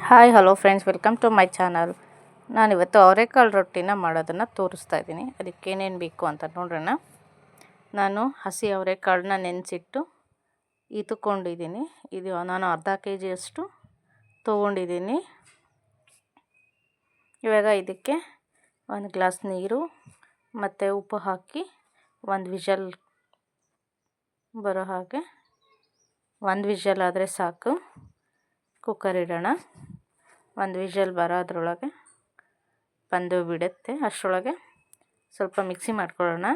Hi hello friends, welcome to my channel. ನಾನಿವತ್ತು ಅವರೆಕಾಳು ರೊಟ್ಟಿನ ಮಾಡೋದನ್ನು ತೋರಿಸ್ತಾ ಇದ್ದೀನಿ. ಅದಕ್ಕೆ ಏನೇನು ಬೇಕು ಅಂತ ನೋಡೋಣ. ನಾನು ಹಸಿ ಅವರೆಕಾಳನ್ನ ನೆನೆಸಿಟ್ಟು ಇತ್ತುಕೊಂಡಿದ್ದೀನಿ. ಇದು ನಾನು ಅರ್ಧ kg ಅಷ್ಟು ತೊಗೊಂಡಿದ್ದೀನಿ. ಇವಾಗ ಇದಕ್ಕೆ 1 ಗ್ಲಾಸ್ ನೀರು ಮತ್ತು ಉಪ್ಪು ಹಾಕಿ ಒಂದು ವಿಷಲ್ ಬರೋ ಹಾಗೆ, 1 ವಿಷಲ್ ಆದರೆ ಸಾಕು. ಕುಕ್ಕರ್ ಇಡೋಣ. 1 ವಿಷಲ್ ಬರೋದ್ರೊಳಗೆ ಬಂದು ಬಿಡುತ್ತೆ. ಅಷ್ಟರೊಳಗೆ ಸ್ವಲ್ಪ ಮಿಕ್ಸಿ ಮಾಡ್ಕೊಳ್ಳೋಣ.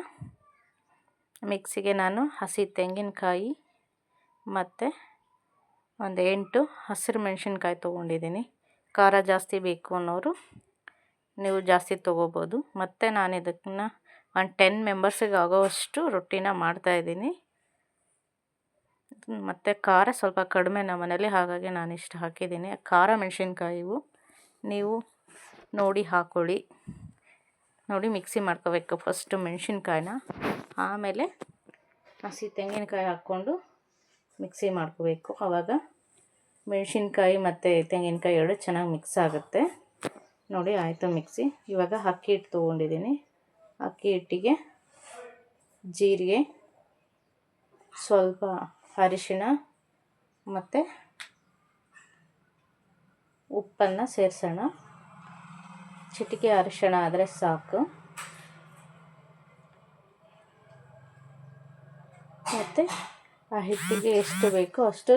ಮಿಕ್ಸಿಗೆ ನಾನು ಹಸಿ ತೆಂಗಿನಕಾಯಿ ಮತ್ತು ಒಂದು 8 ಹಸಿರು ಮೆಣಸಿನ್ಕಾಯಿ ತೊಗೊಂಡಿದ್ದೀನಿ. ಖಾರ ಜಾಸ್ತಿ ಬೇಕು ಅನ್ನೋರು ನೀವು ಜಾಸ್ತಿ ತೊಗೋಬೋದು. ಮತ್ತು ನಾನು ಇದನ್ನು ಒಂದು 10 ಮೆಂಬರ್ಸಿಗೆ ಆಗೋವಷ್ಟು ರೊಟ್ಟಿನ ಮಾಡ್ತಾಯಿದ್ದೀನಿ. ಮತ್ತು ಖಾರ ಸ್ವಲ್ಪ ಕಡಿಮೆ ನಮ್ಮ ಮನೇಲಿ, ಹಾಗಾಗಿ ನಾನು ಇಷ್ಟು ಹಾಕಿದ್ದೀನಿ. ಖಾರ ಮೆಣಸಿನ್ಕಾಯಿವು ನೀವು ನೋಡಿ ಹಾಕ್ಕೊಳ್ಳಿ. ನೋಡಿ ಮಿಕ್ಸಿ ಮಾಡ್ಕೋಬೇಕು ಫಸ್ಟು ಮೆಣಸಿನ್ಕಾಯಿನ, ಆಮೇಲೆ ಹಸಿ ತೆಂಗಿನಕಾಯಿ ಹಾಕ್ಕೊಂಡು ಮಿಕ್ಸಿ ಮಾಡ್ಕೋಬೇಕು. ಆವಾಗ ಮೆಣಸಿನ್ಕಾಯಿ ಮತ್ತು ತೆಂಗಿನಕಾಯಿ ಎರಡು ಚೆನ್ನಾಗಿ ಮಿಕ್ಸ್ ಆಗುತ್ತೆ. ನೋಡಿ ಆಯಿತು ಮಿಕ್ಸಿ. ಇವಾಗ ಅಕ್ಕಿ ಹಿಟ್ಟು ತೊಗೊಂಡಿದ್ದೀನಿ. ಅಕ್ಕಿ ಹಿಟ್ಟಿಗೆ ಜೀರಿಗೆ, ಸ್ವಲ್ಪ ಅರಿಶಿಣ ಮತ್ತು ಉಪ್ಪನ್ನು ಸೇರಿಸೋಣ. ಚಿಟಿಕೆ ಅರಿಶಿಣ ಆದರೆ ಸಾಕು. ಮತ್ತು ಆ ಹಿಟ್ಟಿಗೆ ಎಷ್ಟು ಬೇಕೋ ಅಷ್ಟು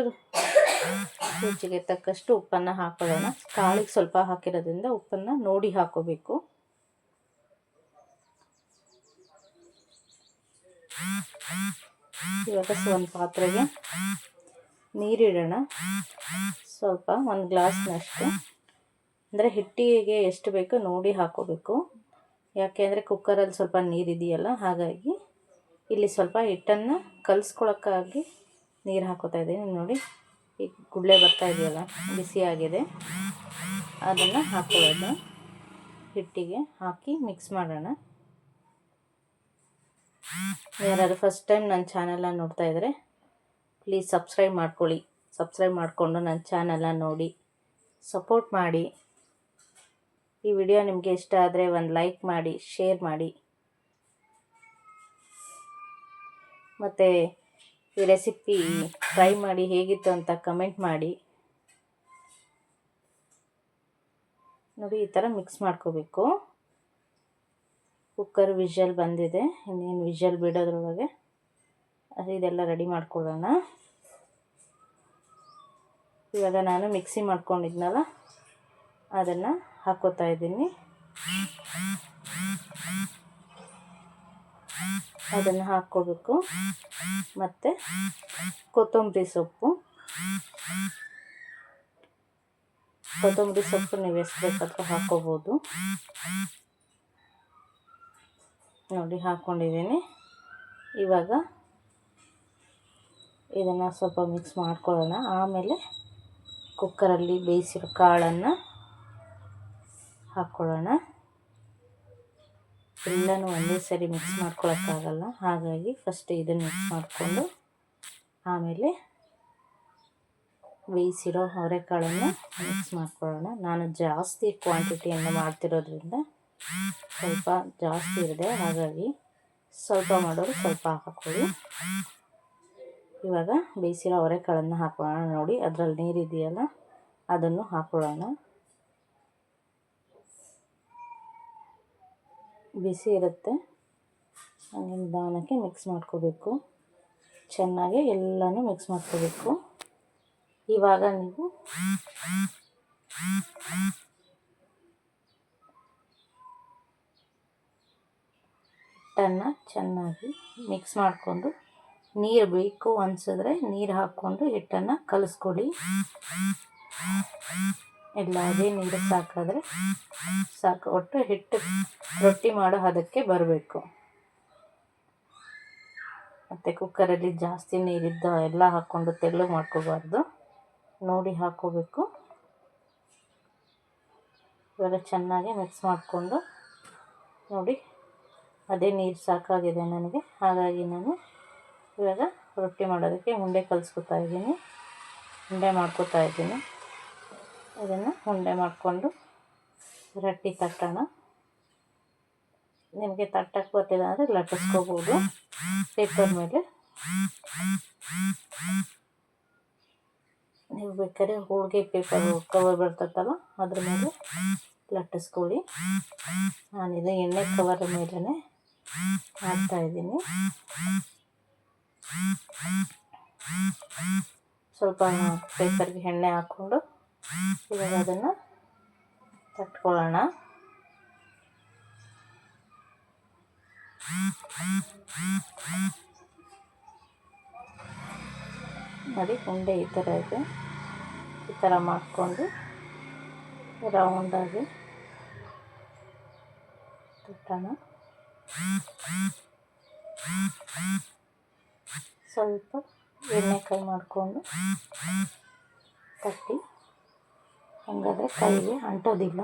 ರುಚಿಗೆ ತಕ್ಕಷ್ಟು ಉಪ್ಪನ್ನು ಹಾಕೊಳ್ಳೋಣ. ಕಾಳಿಗೆ ಸ್ವಲ್ಪ ಹಾಕಿರೋದ್ರಿಂದ ಉಪ್ಪನ್ನು ನೋಡಿ ಹಾಕೋಬೇಕು. ಇವಾಗ ಒಂದು ಪಾತ್ರೆಗೆ ನೀರಿಡೋಣ. ಸ್ವಲ್ಪ 1 ಗ್ಲಾಸ್ನಷ್ಟು, ಅಂದರೆ ಹಿಟ್ಟಿಗೆ ಎಷ್ಟು ಬೇಕೋ ನೋಡಿ ಹಾಕೋಬೇಕು. ಯಾಕೆ ಅಂದರೆ ಕುಕ್ಕರಲ್ಲಿ ಸ್ವಲ್ಪ ನೀರಿದೆಯಲ್ಲ, ಹಾಗಾಗಿ ಇಲ್ಲಿ ಸ್ವಲ್ಪ ಹಿಟ್ಟನ್ನು ಕಲಿಸ್ಕೊಳಕ್ಕಾಗಿ ನೀರು ಹಾಕೋತಾ ಇದ್ದೀನಿ. ನೋಡಿ ಈಗ ಗುಳ್ಳೆ ಬರ್ತಾ ಇದೆಯಲ್ಲ, ಬಿಸಿಯಾಗಿದೆ. ಅದನ್ನು ಹಾಕೊಳ್ಳೋದು, ಹಿಟ್ಟಿಗೆ ಹಾಕಿ ಮಿಕ್ಸ್ ಮಾಡೋಣ. ಯಾರಾದರೂ ಫಸ್ಟ್ ಟೈಮ್ ನನ್ನ ಚಾನಲ್ನ ನೋಡ್ತಾ ಇದ್ದರೆ ಪ್ಲೀಸ್ ಸಬ್ಸ್ಕ್ರೈಬ್ ಮಾಡ್ಕೊಳ್ಳಿ. ಸಬ್ಸ್ಕ್ರೈಬ್ ಮಾಡಿಕೊಂಡು ನನ್ನ ಚಾನಲ್ನ ನೋಡಿ ಸಪೋರ್ಟ್ ಮಾಡಿ. ಈ ವಿಡಿಯೋ ನಿಮಗೆ ಇಷ್ಟ ಆದರೆ ಒಂದು ಲೈಕ್ ಮಾಡಿ, ಶೇರ್ ಮಾಡಿ. ಮತ್ತು ಈ ರೆಸಿಪಿ ಟ್ರೈ ಮಾಡಿ ಹೇಗಿತ್ತು ಅಂತ ಕಮೆಂಟ್ ಮಾಡಿ. ನೋಡಿ ಈ ಥರ ಮಿಕ್ಸ್ ಮಾಡ್ಕೋಬೇಕು. ಕುಕ್ಕರ್ ವಿಷಲ್ ಬಂದಿದೆ. ಇನ್ನೇನು ವಿಷಲ್ ಬಿಡೋದ್ರೊಳಗೆ ಇದೆಲ್ಲ ರೆಡಿ ಮಾಡ್ಕೊಳ್ಳೋಣ. ಇವಾಗ ನಾನು ಮಿಕ್ಸಿ ಮಾಡ್ಕೊಂಡಿದ್ನಲ್ಲ ಅದನ್ನು ಹಾಕೋತಾ ಇದ್ದೀನಿ. ಅದನ್ನು ಹಾಕ್ಕೋಬೇಕು. ಮತ್ತು ಕೊತ್ತಂಬರಿ ಸೊಪ್ಪು ನೀವು ಎಷ್ಟು ಬೇಕಾದರೂ ಹಾಕ್ಕೋಬೋದು. ನೋಡಿ ಹಾಕ್ಕೊಂಡಿದ್ದೀನಿ. ಇವಾಗ ಇದನ್ನು ಸ್ವಲ್ಪ ಮಿಕ್ಸ್ ಮಾಡ್ಕೊಳ್ಳೋಣ. ಆಮೇಲೆ ಕುಕ್ಕರಲ್ಲಿ ಬೇಯಿಸಿರೋ ಕಾಳನ್ನು ಹಾಕ್ಕೊಳ್ಳೋಣ. ಎಲ್ಲನೂ ಒಂದೇ ಸರಿ ಮಿಕ್ಸ್ ಮಾಡ್ಕೊಳ್ಳೋಕ್ಕಾಗಲ್ಲ, ಹಾಗಾಗಿ ಫಸ್ಟ್ ಇದನ್ನು ಮಿಕ್ಸ್ ಮಾಡಿಕೊಂಡು ಆಮೇಲೆ ಬೇಯಿಸಿರೋ ಅವರೆಕಾಳನ್ನು ಮಿಕ್ಸ್ ಮಾಡ್ಕೊಳ್ಳೋಣ. ನಾನು ಜಾಸ್ತಿ ಕ್ವಾಂಟಿಟಿಯನ್ನು ಮಾಡ್ತಿರೋದ್ರಿಂದ ಸ್ವಲ್ಪ ಜಾಸ್ತಿ ಇದೆ, ಹಾಗಾಗಿ ಸ್ವಲ್ಪ ಮಾಡೋರು ಸ್ವಲ್ಪ ಹಾಕ್ಕೊಳ್ಳಿ. ಇವಾಗ ಬೇಯಿಸಿರೋ ಅವರೆಕಾಳನ್ನು ಹಾಕೊಳ್ಳೋಣ. ನೋಡಿ ಅದರಲ್ಲಿ ನೀರಿದೆಯಲ್ಲ, ಅದನ್ನು ಹಾಕೊಳ್ಳೋಣ. ಬಿಸಿ ಇರುತ್ತೆ, ನಿಧಾನಕ್ಕೆ ಮಿಕ್ಸ್ ಮಾಡ್ಕೋಬೇಕು. ಚೆನ್ನಾಗಿ ಎಲ್ಲನೂ ಮಿಕ್ಸ್ ಮಾಡ್ಕೋಬೇಕು. ಇವಾಗ ನೀವು ಹಿಟ್ಟನ್ನು ಚೆನ್ನಾಗಿ ಮಿಕ್ಸ್ ಮಾಡಿಕೊಂಡು ನೀರು ಬೇಕು ಅನಿಸಿದ್ರೆ ನೀರು ಹಾಕ್ಕೊಂಡು ಹಿಟ್ಟನ್ನು ಕಲಿಸ್ಕೊಳ್ಳಿ. ಇಲ್ಲ ಅದೇ ನೀರು ಸಾಕಾದರೆ ಸಾಕು. ಒಟ್ಟು ಹಿಟ್ಟು ರೊಟ್ಟಿ ಮಾಡೋ ಹದಕ್ಕೆ ಬರಬೇಕು. ಮತ್ತು ಕುಕ್ಕರಲ್ಲಿ ಜಾಸ್ತಿ ನೀರಿದ್ದು ಎಲ್ಲ ಹಾಕ್ಕೊಂಡು ತೆಳ್ಳಗೆ ಮಾಡ್ಕೋಬಾರ್ದು, ನೋಡಿ ಹಾಕ್ಕೋಬೇಕು. ಇವಾಗ ಚೆನ್ನಾಗಿ ಮಿಕ್ಸ್ ಮಾಡಿಕೊಂಡು ನೋಡಿ ಅದೇ ನೀರು ಸಾಕಾಗಿದೆ ನನಗೆ, ಹಾಗಾಗಿ ನಾನು ಇವಾಗ ರೊಟ್ಟಿ ಮಾಡೋದಕ್ಕೆ ಉಂಡೆ ಕಲಿಸ್ಕೊತಾ ಇದ್ದೀನಿ. ಉಂಡೆ ಮಾಡ್ಕೋತಾ ಇದ್ದೀನಿ. ಇದನ್ನು ಉಂಡೆ ಮಾಡಿಕೊಂಡು ರೊಟ್ಟಿ ತಟ್ಟೋಣ. ನಿಮಗೆ ತಟ್ಟಕ್ಕೆ ಗೊತ್ತಿಲ್ಲ ಅಂದರೆ ಲಟ್ಟಿಸ್ಕೋಬೋದು ಪೇಪರ್ ಮೇಲೆ. ನೀವು ಬೇಕಾದ್ರೆ ಹೋಳಿಗೆ ಪೇಪರ್ ಕವರ್ ಬರ್ತೈತಲ್ಲ ಅದ್ರ ಮೇಲೆ ಲಟ್ಟಿಸ್ಕೊಳ್ಳಿ. ನಾನಿದು ಎಣ್ಣೆ ಕವರ್ ಮೇಲೇ ಮಾಡ್ತಾಯಿದ್ದೀನಿ. ಸ್ವಲ್ಪ ಪೇಪರ್ಗೆ ಎಣ್ಣೆ ಹಾಕ್ಕೊಂಡು ಇವಾಗ ಅದನ್ನು ತಟ್ಕೊಳ್ಳೋಣ. ನೋಡಿ ಉಂಡೆ ಈ ಥರ ಇದೆ. ಈ ಥರ ಮಾಡಿಕೊಂಡು ರೌಂಡಾಗಿ ತಟ್ಟೋಣ. ಸ್ವಲ್ಪ ಎಣ್ಣೆ ಕೈ ಮಾಡಿಕೊಂಡು ತಟ್ಟಿ, ಹಾಗಾದರೆ ಕೈಗೆ ಅಂಟೋದಿಲ್ಲ.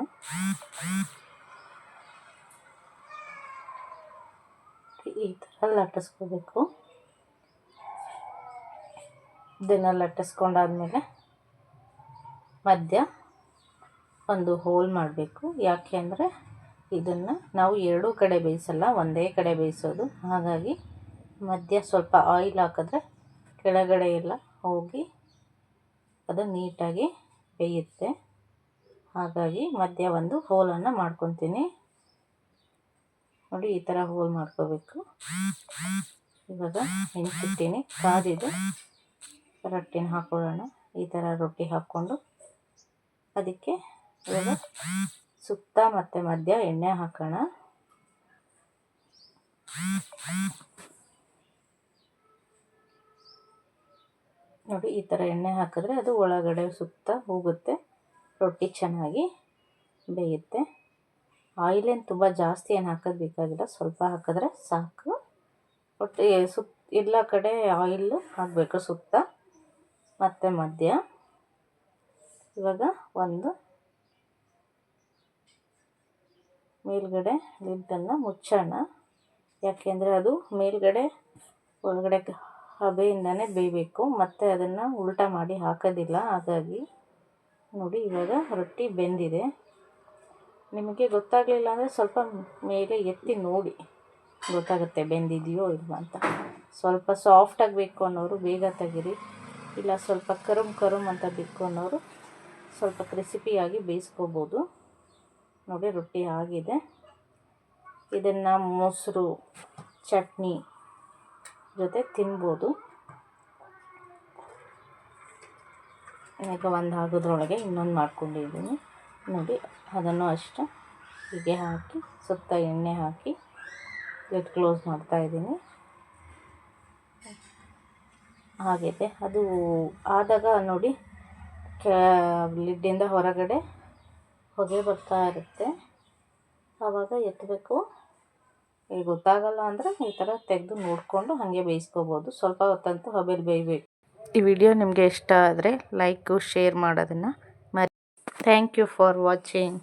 ಈ ಥರ ಲಟ್ಟಿಸ್ಕೋಬೇಕು. ಇದನ್ನು ಲಟ್ಟಿಸ್ಕೊಂಡಾದ್ಮೇಲೆ ಮಧ್ಯ ಒಂದು ಹೋಲ್ ಮಾಡಬೇಕು. ಯಾಕೆ ಅಂದರೆ ಇದನ್ನು ನಾವು ಎರಡೂ ಕಡೆ ಬೇಯಿಸಲ್ಲ, ಒಂದೇ ಕಡೆ ಬೇಯಿಸೋದು. ಹಾಗಾಗಿ ಮಧ್ಯ ಸ್ವಲ್ಪ ಆಯಿಲ್ ಹಾಕಿದ್ರೆ ಕೆಳಗಡೆ ಎಲ್ಲ ಹೋಗಿ ಅದು ನೀಟಾಗಿ ಬೇಯುತ್ತೆ. ಹಾಗಾಗಿ ಮಧ್ಯ ಒಂದು ಹೋಲನ್ನು ಮಾಡ್ಕೊತೀನಿ. ನೋಡಿ ಈ ಥರ ಹೋಲ್ ಮಾಡ್ಕೋಬೇಕು. ಇವಾಗ ಹೆಂಚಿಟ್ಟಿನಿ, ಕಾದಿದೆ. ರೊಟ್ಟಿನ ಹಾಕೊಳ್ಳೋಣ. ಈ ಥರ ರೊಟ್ಟಿ ಹಾಕ್ಕೊಂಡು ಅದಕ್ಕೆ ಇವಾಗ ಸುತ್ತ ಮತ್ತು ಮಧ್ಯ ಎಣ್ಣೆ ಹಾಕೋಣ. ನೋಡಿ ಈ ಥರ ಎಣ್ಣೆ ಹಾಕಿದ್ರೆ ಅದು ಒಳಗಡೆ ಸುತ್ತ ಹೋಗುತ್ತೆ, ರೊಟ್ಟಿ ಚೆನ್ನಾಗಿ ಬೇಯುತ್ತೆ. ಆಯಿಲೇನು ತುಂಬ ಜಾಸ್ತಿ ಏನು ಹಾಕೋದು ಬೇಕಾಗಿಲ್ಲ, ಸ್ವಲ್ಪ ಹಾಕಿದ್ರೆ ಸಾಕು. ಒಟ್ಟು ಎಲ್ಲ ಕಡೆ ಆಯಿಲ್ ಹಾಕಬೇಕು, ಸುತ್ತ ಮತ್ತು ಮಧ್ಯ. ಇವಾಗ ಒಂದು ಮೇಲ್ಗಡೆ ಲಿಡ್ಡನ್ನು ಮುಚ್ಚೋಣ. ಯಾಕೆಂದರೆ ಅದು ಮೇಲ್ಗಡೆ ಒಳಗಡೆ ಹಬೆಯಿಂದನೇ ಬೇಯಬೇಕು, ಮತ್ತು ಅದನ್ನು ಉಲ್ಟಾ ಮಾಡಿ ಹಾಕೋದಿಲ್ಲ. ಹಾಗಾಗಿ ನೋಡಿ ಇವಾಗ ರೊಟ್ಟಿ ಬೆಂದಿದೆ. ನಿಮಗೆ ಗೊತ್ತಾಗಲಿಲ್ಲ ಅಂದರೆ ಸ್ವಲ್ಪ ಮೇಲೆ ಎತ್ತಿ ನೋಡಿ, ಗೊತ್ತಾಗುತ್ತೆ ಬೆಂದಿದೆಯೋ ಇಲ್ಲ ಅಂತ. ಸ್ವಲ್ಪ ಸಾಫ್ಟಾಗಿ ಬೇಕು ಅನ್ನೋರು ಬೇಗ ತೆಗೀರಿ, ಇಲ್ಲ ಸ್ವಲ್ಪ ಕರುಮ್ ಅಂತ ಬೇಕು ಅನ್ನೋರು ಸ್ವಲ್ಪ ಕ್ರಿಸ್ಪಿಯಾಗಿ ಬೇಯಿಸ್ಕೋಬೋದು. ನೋಡಿ ರೊಟ್ಟಿ ಆಗಿದೆ. ಇದನ್ನು ಮೊಸರು ಚಟ್ನಿ ಜೊತೆ ತಿನ್ಬೋದು. ಈಗ ಒಂದು ಆಗೋದ್ರೊಳಗೆ ಇನ್ನೊಂದು ಮಾಡ್ಕೊಂಡಿದ್ದೀನಿ. ನೋಡಿ ಅದನ್ನು ಅಷ್ಟೇ ಹೀಗೆ ಹಾಕಿ ಸುತ್ತ ಎಣ್ಣೆ ಹಾಕಿ ಲಿಡ್ ಕ್ಲೋಸ್ ಮಾಡ್ತಾಯಿದ್ದೀನಿ. ಆಗಿದೆ ಅದು ಆದಾಗ ನೋಡಿ ಲಿಡ್ಡಿಂದ ಹೊರಗಡೆ ಹೊಗೆ ಬರ್ತಾ ಇರುತ್ತೆ. ಆವಾಗ ಎತ್ತಬೇಕು. ಈಗ ಗೊತ್ತಾಗಲ್ಲ ಅಂದರೆ ಈ ಥರ ತೆಗೆದು ನೋಡಿಕೊಂಡು ಹಾಗೆ ಬೇಯಿಸ್ಕೋಬೋದು. ಸ್ವಲ್ಪ ಹೊತ್ತಂತೂ ಹಬೆಯಲ್ಲಿ ಬೇಯಬೇಕು. ಈ ವಿಡಿಯೋ ನಿಮಗೆ ಇಷ್ಟ ಆದರೆ ಲೈಕು ಶೇರ್ ಮಾಡೋದನ್ನು ಮರಿ. Thank you for watching.